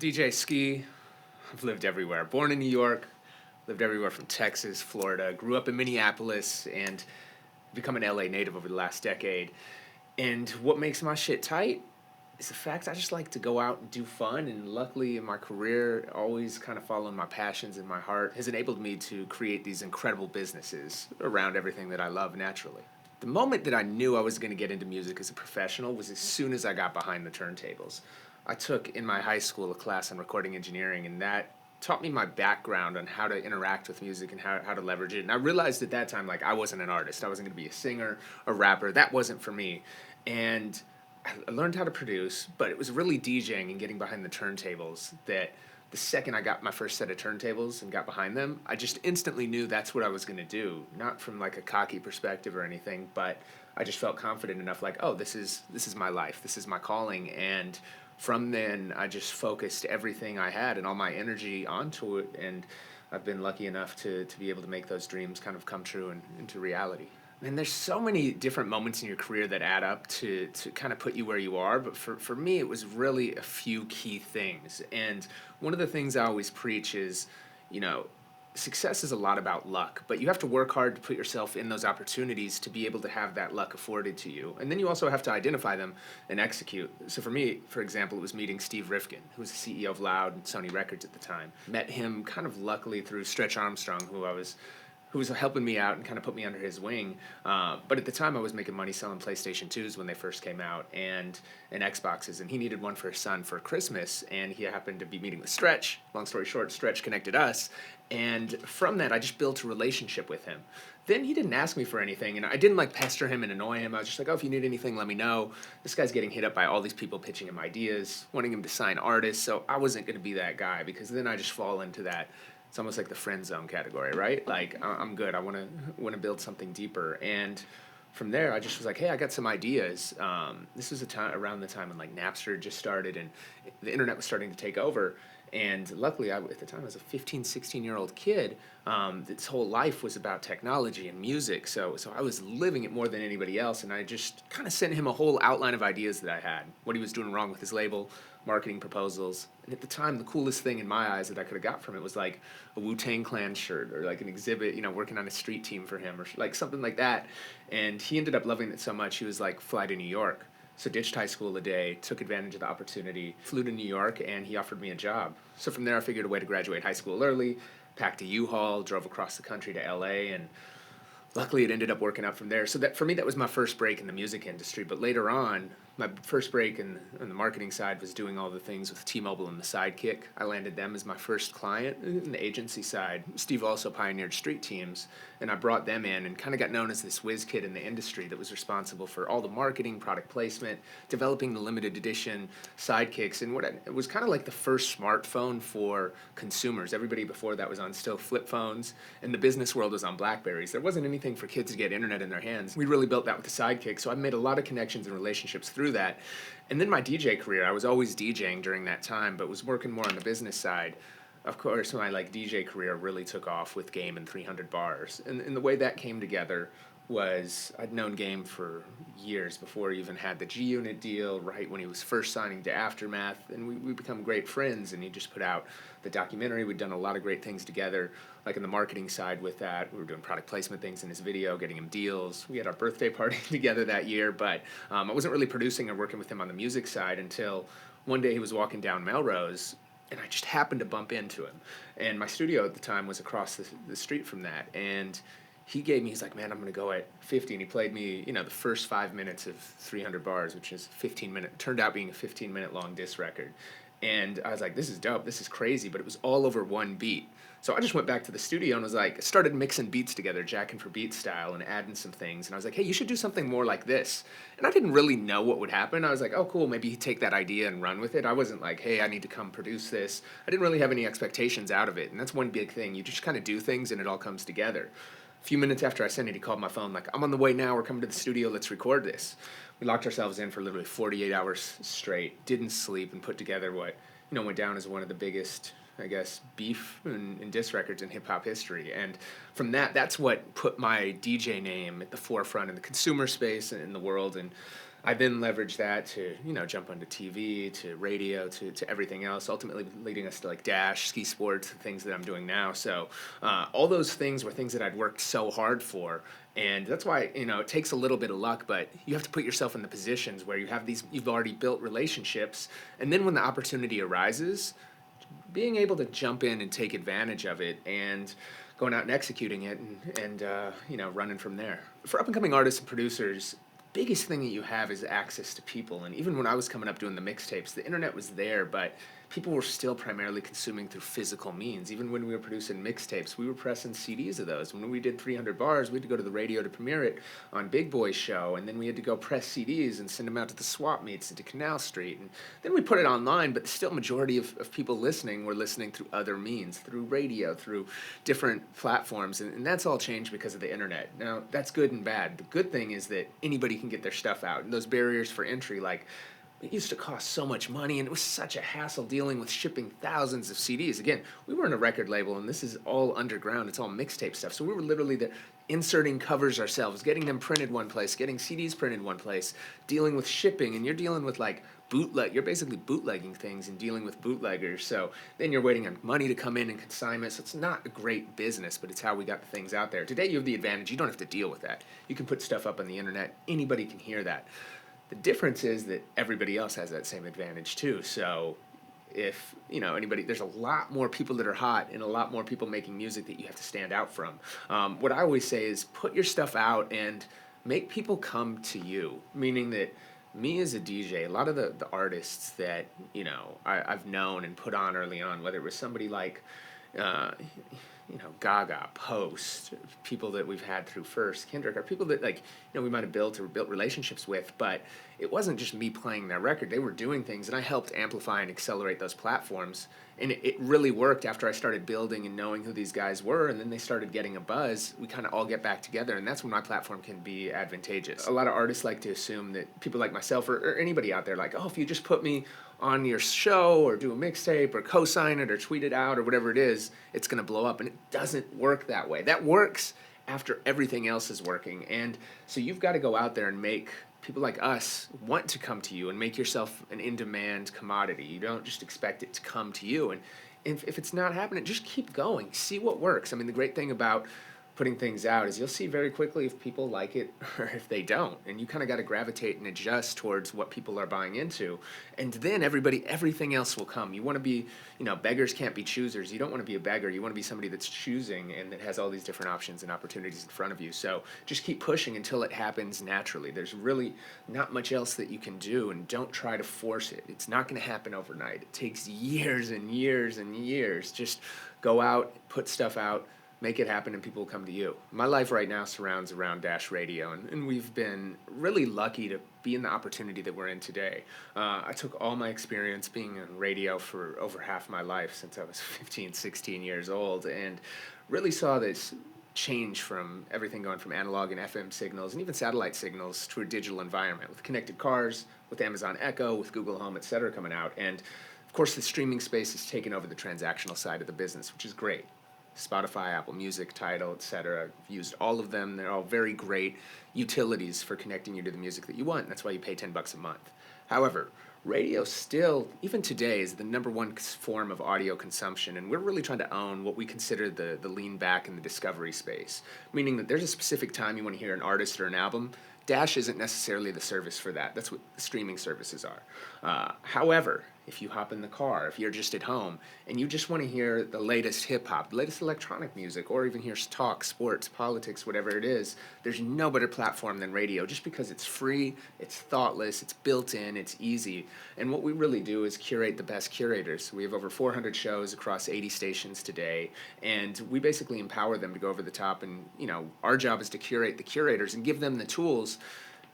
DJ Skee. I've lived everywhere. Born in New York, lived everywhere from Texas, Florida, grew up in Minneapolis, and become an LA native over the last decade. And what makes my shit tight is the fact I just like to go out and do fun. And luckily, in my career, always kind of following my passions and my heart has enabled me to create these incredible businesses around everything that I love naturally. The moment that I knew I was going to get into music as a professional was as soon as I got behind the turntables. I took in my high school a class on recording engineering, and that taught me my background on how to interact with music and how to leverage it. And I realized at that time, like, I wasn't an artist. I wasn't going to be a singer, a rapper. That wasn't for me. And I learned how to produce, but it was really DJing and getting behind the turntables that the second I got my first set of turntables and got behind them, I just instantly knew that's what I was going to do. Not from like a cocky perspective or anything, but I just felt confident enough, like, oh, this is my life. This is my calling. And from then, I just focused everything I had and all my energy onto it, and I've been lucky enough to be able to make those dreams kind of come true and into reality. And there's so many different moments in your career that add up to kind of put you where you are, but for me, it was really a few key things. And one of the things I always preach is, you know, success is a lot about luck, but you have to work hard to put yourself in those opportunities to be able to have that luck afforded to you. And then you also have to identify them and execute. So for me, for example, it was meeting Steve Rifkin, who was the CEO of Loud and Sony Records at the time. Met him kind of luckily through Stretch Armstrong, who was helping me out and kind of put me under his wing. But at the time, I was making money selling PlayStation 2s when they first came out and Xboxes, and he needed one for his son for Christmas, and he happened to be meeting with Stretch. Long story short, Stretch connected us, and from that, I just built a relationship with him. Then he didn't ask me for anything, and I didn't like pester him and annoy him. I was just like, oh, if you need anything, let me know. This guy's getting hit up by all these people pitching him ideas, wanting him to sign artists, so I wasn't going to be that guy, because then I just fall into that. It's almost like the friend zone category, right? Like, I'm good. I want to build something deeper. And from there, I just was like, hey, I got some ideas. This was around the time when like Napster just started and the internet was starting to take over. And luckily, at the time, I was a 15, 16-year-old kid. This whole life was about technology and music. So I was living it more than anybody else. And I just kind of sent him a whole outline of ideas that I had, what he was doing wrong with his label, marketing proposals. And at the time, the coolest thing in my eyes that I could have got from it was like a Wu-Tang Clan shirt or like an exhibit, you know, working on a street team for him or like something like that. And he ended up loving it so much, he was like, fly to New York. So ditched high school a day, took advantage of the opportunity, flew to New York, and he offered me a job. So from there, I figured a way to graduate high school early, packed a U-Haul, drove across the country to LA, and luckily it ended up working out from there. So that for me, that was my first break in the music industry. But later on, my first break in the marketing side was doing all the things with T-Mobile and the Sidekick. I landed them as my first client. In the agency side, Steve also pioneered street teams, and I brought them in and kind of got known as this whiz kid in the industry that was responsible for all the marketing, product placement, developing the limited edition Sidekicks, and it was kind of like the first smartphone for consumers. Everybody before that was on still flip phones, and the business world was on Blackberries. There wasn't anything for kids to get internet in their hands. We really built that with the Sidekick, so I made a lot of connections and relationships through that. And then my DJ career, I was always DJing during that time, but was working more on the business side. Of course, my like DJ career really took off with Game and 300 Bars. And the way that came together was I'd known Game for years before he even had the G-Unit deal, right when he was first signing to Aftermath, and we become great friends, and he just put out the documentary. We'd done a lot of great things together, like in the marketing side with that. We were doing product placement things in his video, getting him deals. We had our birthday party together that year, but I wasn't really producing or working with him on the music side until one day he was walking down Melrose, and I just happened to bump into him. And my studio at the time was across the street from that, and he's like, man, I'm going to go at 50. And he played me, you know, the first 5 minutes of 300 Bars, which is 15-minute, turned out being a 15-minute long disc record. And I was like, this is dope. This is crazy. But it was all over one beat. So I just went back to the studio and was like, started mixing beats together, jacking for beat style and adding some things. And I was like, hey, you should do something more like this. And I didn't really know what would happen. I was like, oh, cool, maybe he'd take that idea and run with it. I wasn't like, hey, I need to come produce this. I didn't really have any expectations out of it. And that's one big thing. You just kind of do things and it all comes together. A few minutes after I sent it, he called my phone like, I'm on the way now. We're coming to the studio. Let's record this. We locked ourselves in for literally 48 hours straight, didn't sleep, and put together what, you know, went down as one of the biggest, I guess, beef and diss records in hip-hop history. And from that, that's what put my DJ name at the forefront in the consumer space and in the world. And I then leveraged that to, jump onto TV, to radio, to everything else, ultimately leading us to like Dash, Ski Sports, the things that I'm doing now. So all those things were things that I'd worked so hard for. And that's why, it takes a little bit of luck, but you have to put yourself in the positions where you've already built relationships. And then when the opportunity arises, being able to jump in and take advantage of it and going out and executing it and running from there. For up and coming artists and producers, biggest thing that you have is access to people. And even when I was coming up doing the mixtapes, the internet was there, but people were still primarily consuming through physical means. Even when we were producing mixtapes, we were pressing CDs of those. When we did 300 bars, we had to go to the radio to premiere it on Big Boy's show, and then we had to go press CDs and send them out to the swap meets and to Canal Street. And then we put it online, but still majority of people listening were listening through other means, through radio, through different platforms, and that's all changed because of the internet. Now, that's good and bad. The good thing is that anybody can get their stuff out, and those barriers for entry, like, it used to cost so much money, and it was such a hassle dealing with shipping thousands of CDs. Again, we weren't a record label, and this is all underground. It's all mixtape stuff. So we were literally inserting covers ourselves, getting them printed one place, getting CDs printed one place, dealing with shipping, and you're dealing with like bootleg. You're basically bootlegging things and dealing with bootleggers. So then you're waiting on money to come in and consignment. So it's not a great business, but it's how we got the things out there. Today you have the advantage. You don't have to deal with that. You can put stuff up on the internet. Anybody can hear that. The difference is that everybody else has that same advantage too. So if, anybody, there's a lot more people that are hot and a lot more people making music that you have to stand out from. What I always say is put your stuff out and make people come to you, meaning that me as a DJ, a lot of the artists that, I've known and put on early on, whether it was somebody like, Gaga, Post, people that we've had through First, Kendrick, are people that we might have built relationships with, but it wasn't just me playing their record. They were doing things, and I helped amplify and accelerate those platforms. And it really worked after I started building and knowing who these guys were, and then they started getting a buzz. We kind of all get back together, and that's when my platform can be advantageous. A lot of artists like to assume that people like myself or anybody out there, like, oh, if you just put me on your show or do a mixtape or co-sign it or tweet it out or whatever it is, it's going to blow up. And it doesn't work that way. That works after everything else is working. And so you've got to go out there and make people like us want to come to you and make yourself an in-demand commodity. You don't just expect it to come to you. And if it's not happening, just keep going. See what works. I mean, the great thing about putting things out is you'll see very quickly if people like it or if they don't. And you kind of got to gravitate and adjust towards what people are buying into. And then everything else will come. You want to be, beggars can't be choosers. You don't want to be a beggar. You want to be somebody that's choosing and that has all these different options and opportunities in front of you. So just keep pushing until it happens naturally. There's really not much else that you can do, and don't try to force it. It's not going to happen overnight. It takes years and years and years. Just go out, put stuff out, make it happen, and people will come to you. My life right now surrounds around Dash Radio, and we've been really lucky to be in the opportunity that we're in today. I took all my experience being in radio for over half my life since I was 15, 16 years old, and really saw this change from everything going from analog and FM signals and even satellite signals to a digital environment with connected cars, with Amazon Echo, with Google Home, et cetera, coming out. And of course, the streaming space has taken over the transactional side of the business, which is great. Spotify, Apple Music, Tidal, etc. I've used all of them. They're all very great utilities for connecting you to the music that you want. That's why you pay $10 a month. However, radio still, even today, is the number one form of audio consumption, and we're really trying to own what we consider the lean back in the discovery space, meaning that there's a specific time you want to hear an artist or an album. Dash isn't necessarily the service for that. That's what the streaming services are. However, if you hop in the car, if you're just at home, and you just want to hear the latest hip-hop, the latest electronic music, or even hear talk, sports, politics, whatever it is, there's no better platform than radio, just because it's free, it's thoughtless, it's built in, it's easy. And what we really do is curate the best curators. We have over 400 shows across 80 stations today, and we basically empower them to go over the top, and our job is to curate the curators and give them the tools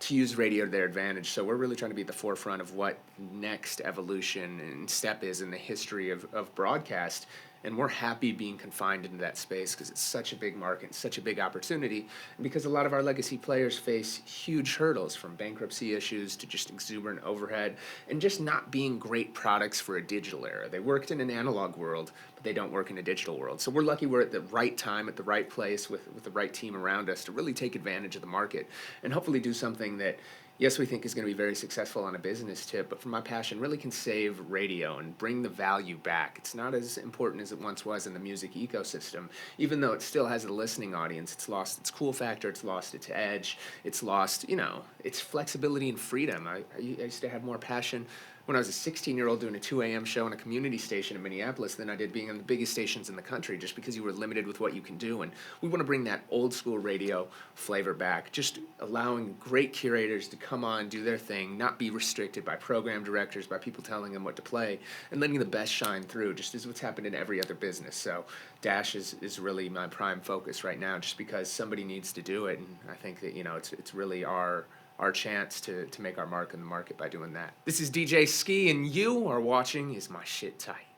to use radio to their advantage. So we're really trying to be at the forefront of what next evolution and step is in the history of broadcast. And we're happy being confined into that space because it's such a big market, such a big opportunity, and because a lot of our legacy players face huge hurdles, from bankruptcy issues to just exuberant overhead and just not being great products for a digital era. They worked in an analog world, but they don't work in a digital world. So we're lucky we're at the right time, at the right place, with the right team around us to really take advantage of the market and hopefully do something that yes, we think is going to be very successful on a business tip, but from my passion, really can save radio and bring the value back. It's not as important as it once was in the music ecosystem, even though it still has a listening audience. It's lost its cool factor, it's lost its edge, it's lost, its flexibility and freedom. I used to have more passion when I was a 16-year-old doing a 2 a.m. show on a community station in Minneapolis than I did being on the biggest stations in the country, just because you were limited with what you can do. And we want to bring that old school radio flavor back, just allowing great curators to come on, do their thing, not be restricted by program directors, by people telling them what to play, and letting the best shine through, just as what's happened in every other business. So Dash is really my prime focus right now, just because somebody needs to do it, and I think that it's really our chance to make our mark in the market by doing that. This is DJ Skee, and you are watching Is My Shit Tight?